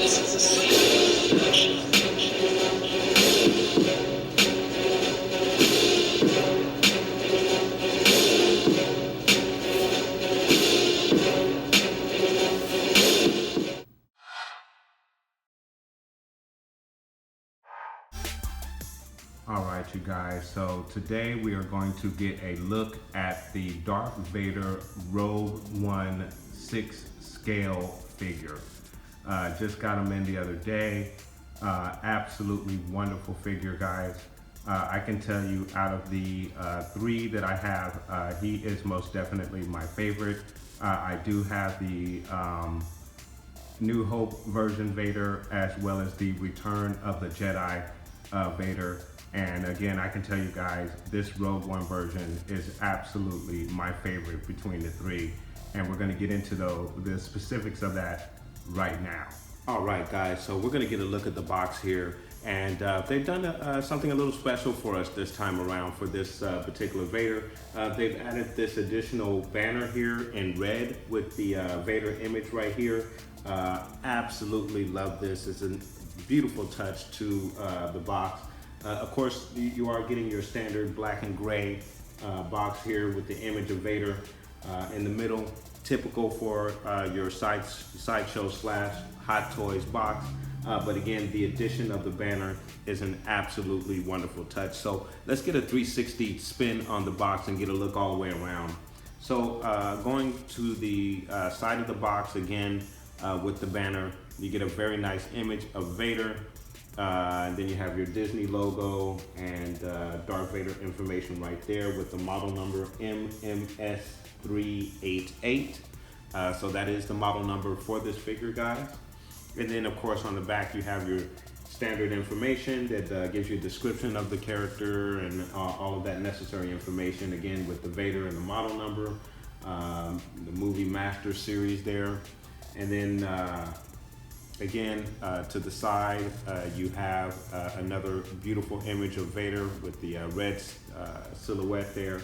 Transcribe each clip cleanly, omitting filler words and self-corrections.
All right, you guys, so today we are going to get a look at the Darth Vader Rogue One 6 scale figure. Just got him in the other day. Absolutely wonderful figure, guys. I can tell you out of the three that I have, he is most definitely my favorite. I do have the New Hope version Vader, as well as the Return of the Jedi Vader. And again, I can tell you guys, this Rogue One version is absolutely my favorite between the three. And we're gonna get into the specifics of that right now. All right, guys, so we're gonna get a look at the box here. And they've done something a little special for us this time around for this particular Vader. They've added this additional banner here in red with the Vader image right here. Absolutely love this. It's a beautiful touch to the box. Of course, you are getting your standard black and gray box here with the image of Vader in the middle, typical for your sideshow / Hot Toys box. But again, the addition of the banner is an absolutely wonderful touch. So let's get a 360 spin on the box and get a look all the way around. So going to the side of the box again with the banner, you get a very nice image of Vader. And then you have your Disney logo and Darth Vader information right there with the model number MMS388. So that is the model number for this figure, guys. And then of course on the back you have your standard information that gives you a description of the character and all of that necessary information, again with the Vader and the model number, the movie Master series there. And then again, to the side, you have another beautiful image of Vader with the red silhouette there.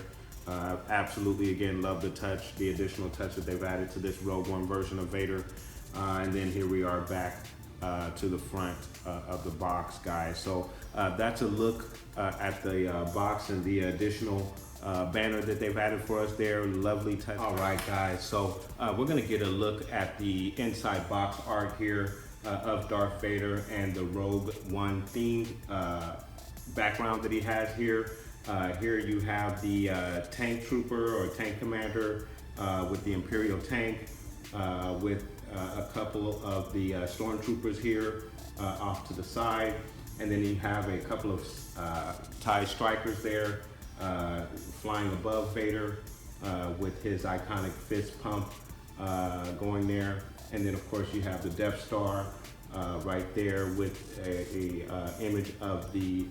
Absolutely, again, love the touch, the additional touch that they've added to this Rogue One version of Vader. And then here we are back to the front of the box, guys. So that's a look at the box and the additional banner that they've added for us there. Lovely touch. All right, guys, so we're gonna get a look at the inside box art here of Darth Vader and the Rogue One themed background that he has here. Here you have the tank trooper or tank commander with the Imperial tank with a couple of the stormtroopers here off to the side. And then you have a couple of TIE strikers there flying above Vader with his iconic fist pump going there. And then of course you have the Death Star right there with a image of the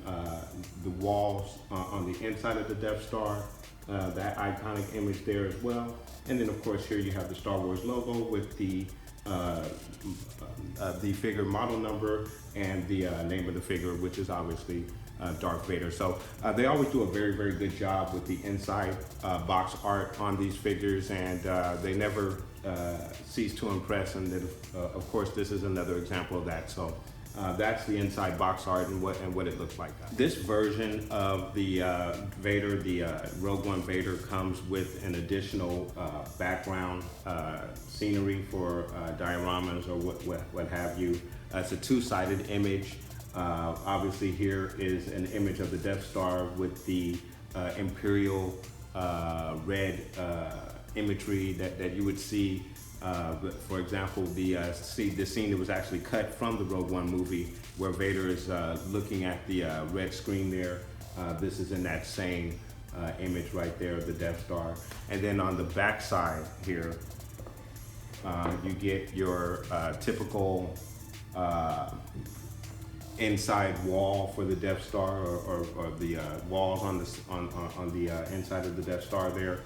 walls on the inside of the Death Star, that iconic image there as well. And then of course here you have the Star Wars logo with the figure model number and the name of the figure, which is obviously Darth Vader. So they always do a very, very good job with the inside box art on these figures, and they never cease to impress. And then, of course, this is another example of that. So that's the inside box art and what it looks like. This version of the Vader, the Rogue One Vader, comes with an additional background scenery for dioramas or what have you. It's a two-sided image. Obviously here is an image of the Death Star with the Imperial red imagery that you would see. For example, the scene that was actually cut from the Rogue One movie where Vader is looking at the red screen there. This is in that same image right there of the Death Star. And then on the back side here, you get your typical inside wall for the Death Star, or the walls on the inside of the Death Star there.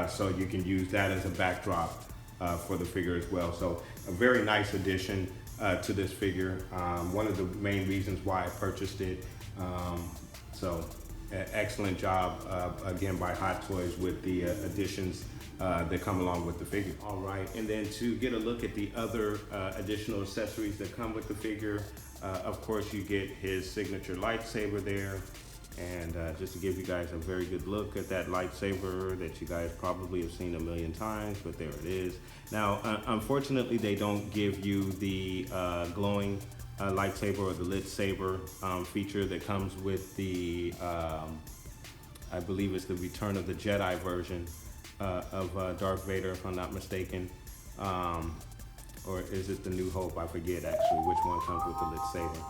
So you can use that as a backdrop for the figure as well. So a very nice addition to this figure. One of the main reasons why I purchased it. excellent job again by Hot Toys with the additions that come along with the figure. All right, and then to get a look at the other additional accessories that come with the figure, of course you get his signature lightsaber there. And just to give you guys a very good look at that lightsaber that you guys probably have seen a million times, but there it is. Now, unfortunately, they don't give you the glowing lightsaber or the lit saber feature that comes with the, I believe it's the Return of the Jedi version of Darth Vader, if I'm not mistaken. Or is it the New Hope? I forget actually which one comes with the lit saber.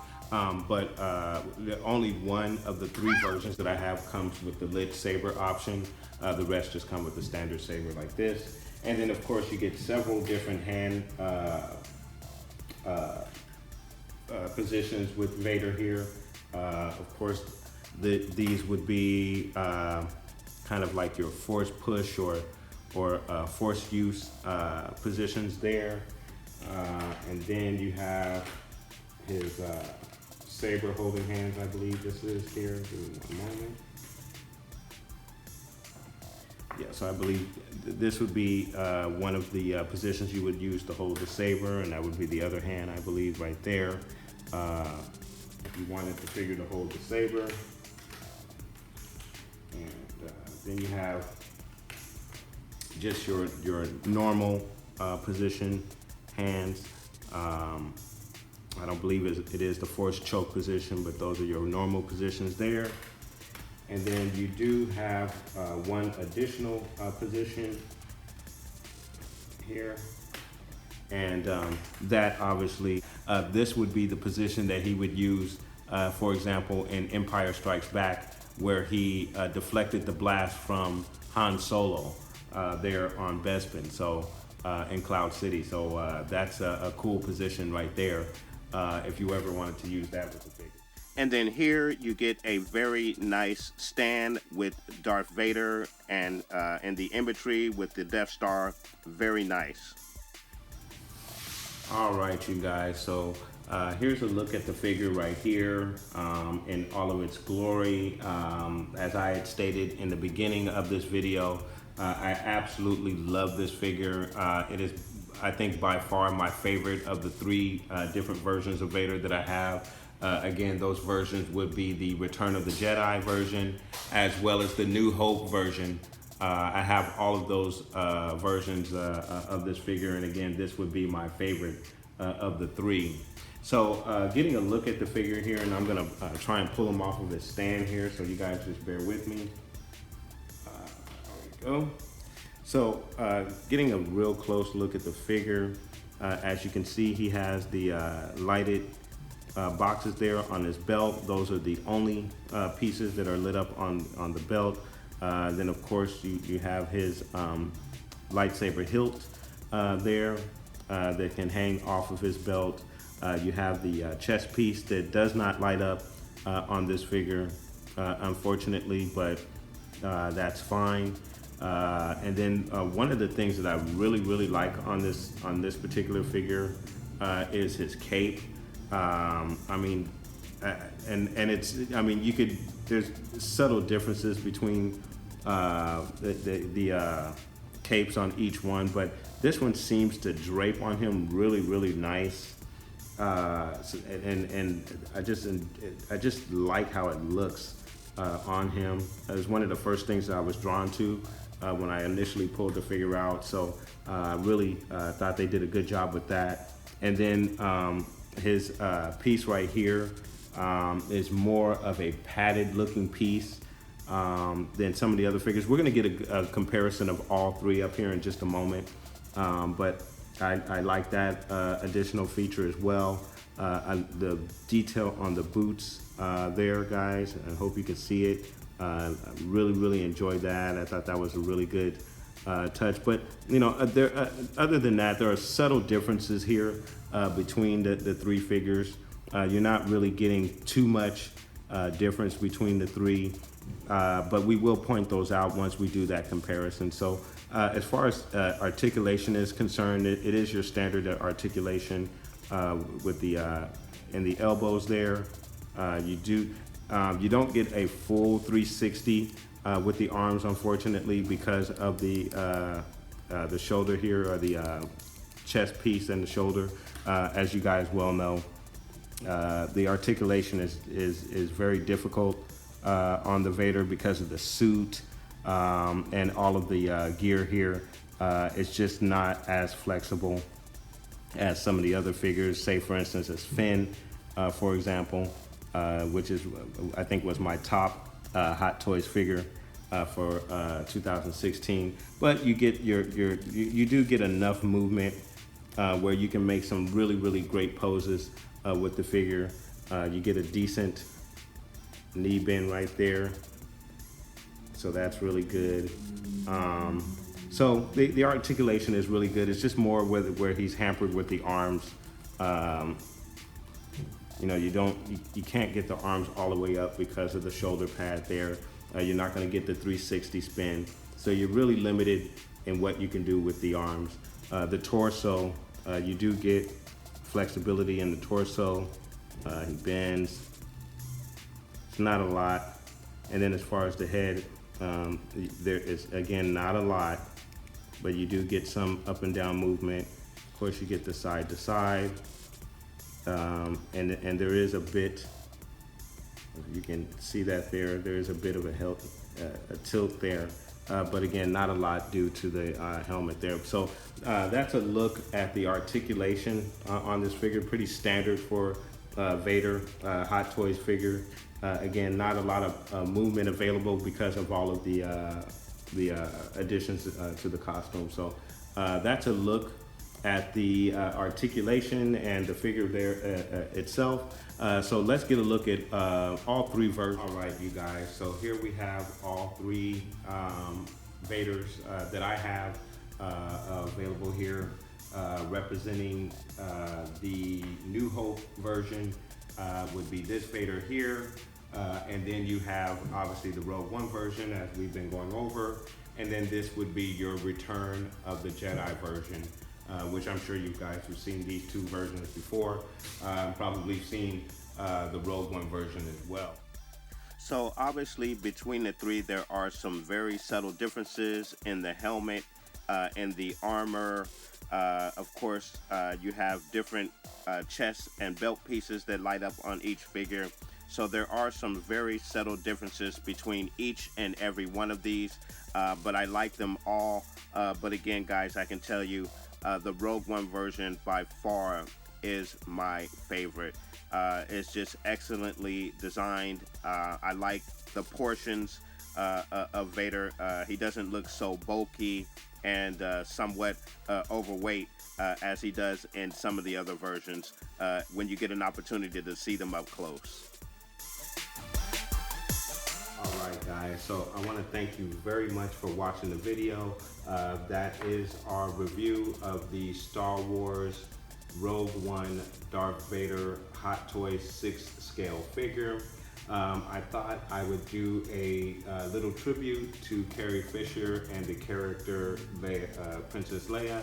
But only one of the 3 versions that I have comes with the lit saber option. The rest just come with the standard saber like this. And then of course you get several different hand positions with Vader here. Of course, these would be kind of like your force push or force use positions there. And then you have his saber holding hands, I believe this is here. Give me one moment. Yeah, so I believe this would be one of the positions you would use to hold the saber, and that would be the other hand, I believe, right there. If you wanted the figure to hold the saber. And then you have just your normal position hands. I don't believe it is the force choke position, but those are your normal positions there. And then you do have one additional position here. And that obviously, this would be the position that he would use, for example, in Empire Strikes Back, where he deflected the blast from Han Solo there on Bespin, so in Cloud City. So that's a cool position right there. If you ever wanted to use that with the figure. And then here you get a very nice stand with Darth Vader and the imagery with the Death Star. Very nice. All right, you guys, so here's a look at the figure right here in all of its glory. As I had stated in the beginning of this video, I absolutely love this figure. It is, I think, by far my favorite of the 3 different versions of Vader that I have. Again, those versions would be the Return of the Jedi version, as well as the New Hope version. I have all of those versions of this figure, and again, this would be my favorite of the 3. So getting a look at the figure here, and I'm gonna try and pull him off of his stand here, so you guys just bear with me. There we go. So getting a real close look at the figure, as you can see, he has the lighted boxes there on his belt. Those are the only pieces that are lit up on the belt. Then of course you have his lightsaber hilt there that can hang off of his belt. You have the chest piece that does not light up on this figure, unfortunately, but that's fine. And then one of the things that I really like on this particular figure is his cape. I mean, and it's, I mean, there's subtle differences between the capes on each one, but this one seems to drape on him really nice. And I just like how it looks on him. It was one of the first things that I was drawn to when I initially pulled the figure out. So really thought they did a good job with that. And then his piece right here is more of a padded looking piece than some of the other figures. We're gonna get a comparison of all 3 up here in just a moment. But I like that additional feature as well. The detail on the boots there, guys, I hope you can see it. I really enjoyed that. I thought that was a really good touch. But you know, other than that, there are subtle differences here between the 3 figures. You're not really getting too much difference between the 3, but we will point those out once we do that comparison. So as far as articulation is concerned, it is your standard articulation with the in the elbows there. You do, You don't get a full 360 with the arms, unfortunately, because of the shoulder here, or the chest piece and the shoulder. As you guys well know, the articulation is very difficult on the Vader because of the suit and all of the gear here. It's just not as flexible as some of the other figures. Say for instance, as Finn, for example, which is, I think, was my top Hot Toys figure for 2016. But you get you do get enough movement where you can make some really great poses with the figure. You get a decent knee bend right there, so that's really good. So the articulation is really good. It's just more where he's hampered with the arms. You know, you can't get the arms all the way up because of the shoulder pad there. You're not going to get the 360 spin, so you're really limited in what you can do with the arms. The torso, you do get flexibility in the torso. He bends. It's not a lot. And then as far as the head, there is, again, not a lot, but you do get some up and down movement. Of course, you get the side to side, and there is a bit, you can see that there is a bit of a tilt there, but again, not a lot due to the helmet there. So that's a look at the articulation on this figure. Pretty standard for Vader Hot Toys figure. Again, not a lot of movement available because of all of the additions to the costume. So that's a look at the articulation and the figure there itself. So let's get a look at all three versions. All right, you guys, so here we have all three Vaders that I have available here, representing the New Hope version. Would be this Vader here, and then you have obviously the Rogue One version, as we've been going over, and then this would be your Return of the Jedi version, which I'm sure you guys have seen these two versions before. Probably seen the Rogue One version as well. So obviously between the three, there are some very subtle differences in the helmet and the armor. Of course, you have different chest and belt pieces that light up on each figure. So there are some very subtle differences between each and every one of these, but I like them all. But again, guys, I can tell you the Rogue One version by far is my favorite. It's just excellently designed. I like the portions of Vader. He doesn't look so bulky and somewhat overweight as he does in some of the other versions when you get an opportunity to see them up close. All right, guys, so I want to thank you very much for watching the video. That is our review of the Star Wars Rogue One Darth Vader Hot Toys 6 scale figure. I thought I would do a little tribute to Carrie Fisher and the character Princess Leia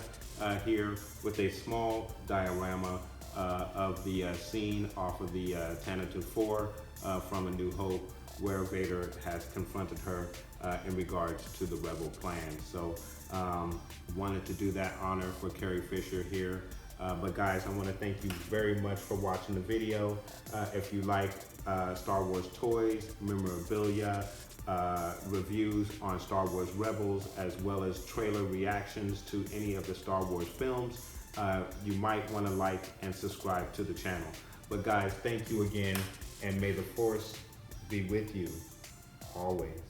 here with a small diorama of the scene off of the Tantive 4 from A New Hope, where Vader has confronted her in regards to the Rebel plan. So wanted to do that honor for Carrie Fisher here. But guys, I want to thank you very much for watching the video. If you like Star Wars toys, memorabilia, reviews on Star Wars Rebels, as well as trailer reactions to any of the Star Wars films, you might want to like and subscribe to the channel. But guys, thank you again, and may the Force be with you always.